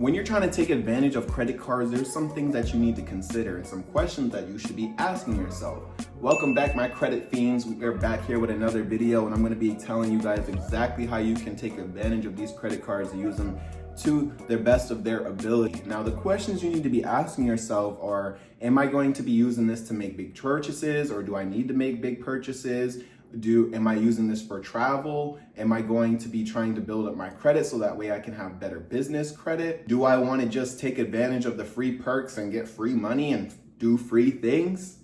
When you're trying to take advantage of credit cards, there's some things that you need to consider and some questions that you should be asking yourself. Welcome back, my credit fiends. We're back here with another video, and I'm going to be telling you guys exactly how you can take advantage of these credit cards and use them to the best of their ability. Now, the questions you need to be asking yourself are, am I going to be using this to make big purchases, or do I need to make big purchases? Am I using this for travel? Am I going to be trying to build up my credit so that way I can have better business credit? Do I want to just take advantage of the free perks and get free money and do free things?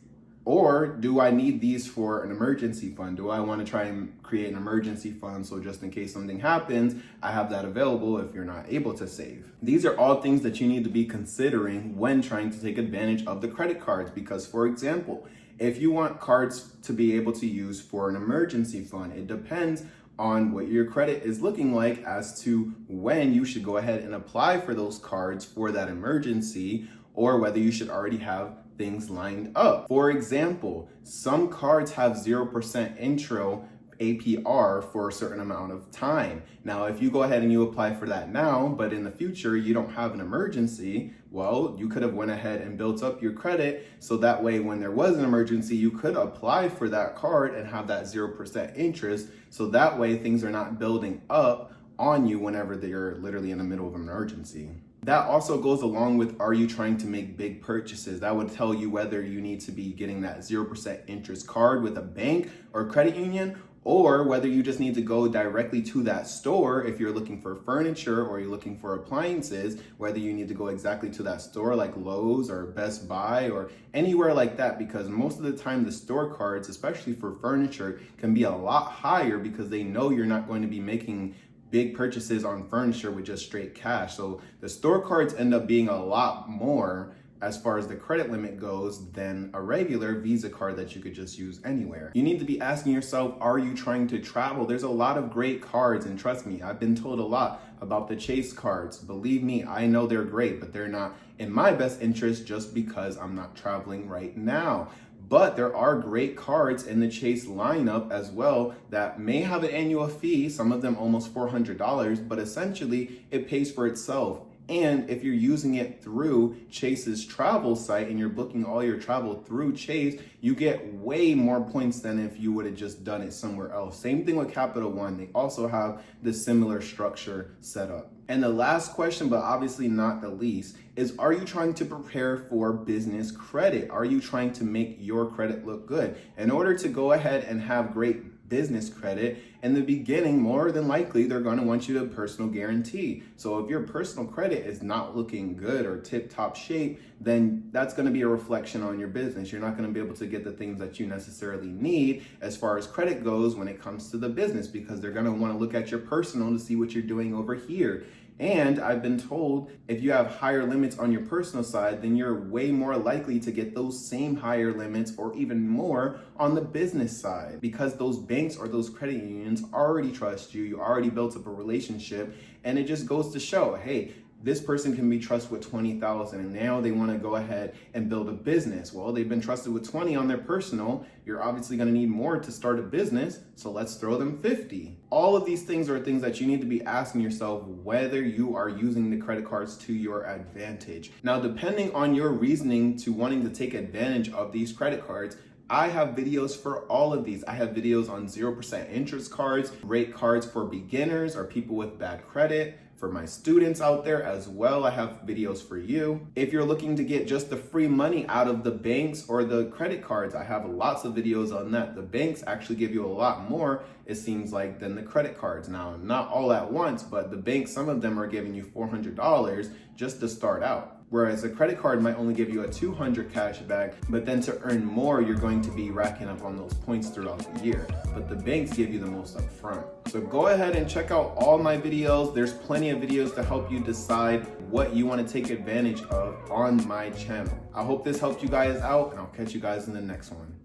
Or do I need these for an emergency fund? Do I want to try and create an emergency fund so just in case something happens, I have that available if you're not able to save? These are all things that you need to be considering when trying to take advantage of the credit cards. Because, for example, if you want cards to be able to use for an emergency fund, it depends on what your credit is looking like as to when you should go ahead and apply for those cards for that emergency, or whether you should already have things lined up. For example, some cards have 0% intro APR for a certain amount of time. Now, if you go ahead and you apply for that now, but in the future you don't have an emergency, well, you could have went ahead and built up your credit so that way when there was an emergency, you could apply for that card and have that 0% interest. So that way things are not building up on you whenever they're literally in the middle of an emergency. That also goes along with, are you trying to make big purchases? That would tell you whether you need to be getting that 0% interest card with a bank or credit union, or whether you just need to go directly to that store if you're looking for furniture or you're looking for appliances, whether you need to go exactly to that store like Lowe's or Best Buy or anywhere like that, because most of the time the store cards, especially for furniture, can be a lot higher because they know you're not going to be making big purchases on furniture with just straight cash. So the store cards end up being a lot more as far as the credit limit goes than a regular Visa card that you could just use anywhere. You need to be asking yourself, are you trying to travel? There's a lot of great cards, and trust me, I've been told a lot about the Chase cards. Believe me, I know they're great, but they're not in my best interest just because I'm not traveling right now. But there are great cards in the Chase lineup as well that may have an annual fee, some of them almost $400, but essentially it pays for itself. And if you're using it through Chase's travel site and you're booking all your travel through Chase, you get way more points than if you would have just done it somewhere else. Same thing with Capital One. They also have the similar structure set up. And the last question, but obviously not the least, is, are you trying to prepare for business credit? Are you trying to make your credit look good? In order to go ahead and have great business credit, in the beginning, more than likely, they're going to want you to personal guarantee. So if your personal credit is not looking good or tip-top shape, then that's going to be a reflection on your business. You're not going to be able to get the things that you necessarily need as far as credit goes when it comes to the business, because they're going to want to look at your personal to see what you're doing over here. And I've been told if you have higher limits on your personal side, then you're way more likely to get those same higher limits or even more on the business side, because those banks or those credit unions already trust you. You already built up a relationship, and it just goes to show, hey, this person can be trusted with 20,000 and now they want to go ahead and build a business. Well, they've been trusted with 20 on their personal. You're obviously going to need more to start a business, so let's throw them 50. All of these things are things that you need to be asking yourself whether you are using the credit cards to your advantage. Now, depending on your reasoning to wanting to take advantage of these credit cards, I have videos for all of these. I have videos on 0% interest cards, rate cards for beginners or people with bad credit. For my students out there as well, I have videos for you. If you're looking to get just the free money out of the banks or the credit cards, I have lots of videos on that. The banks actually give you a lot more, it seems like, than the credit cards. Now, not all at once, but the banks, some of them are giving you $400 just to start out. Whereas a credit card might only give you a $200 cash back, but then to earn more, you're going to be racking up on those points throughout the year. But the banks give you the most up front. So go ahead and check out all my videos. There's plenty of videos to help you decide what you want to take advantage of on my channel. I hope this helped you guys out, and I'll catch you guys in the next one.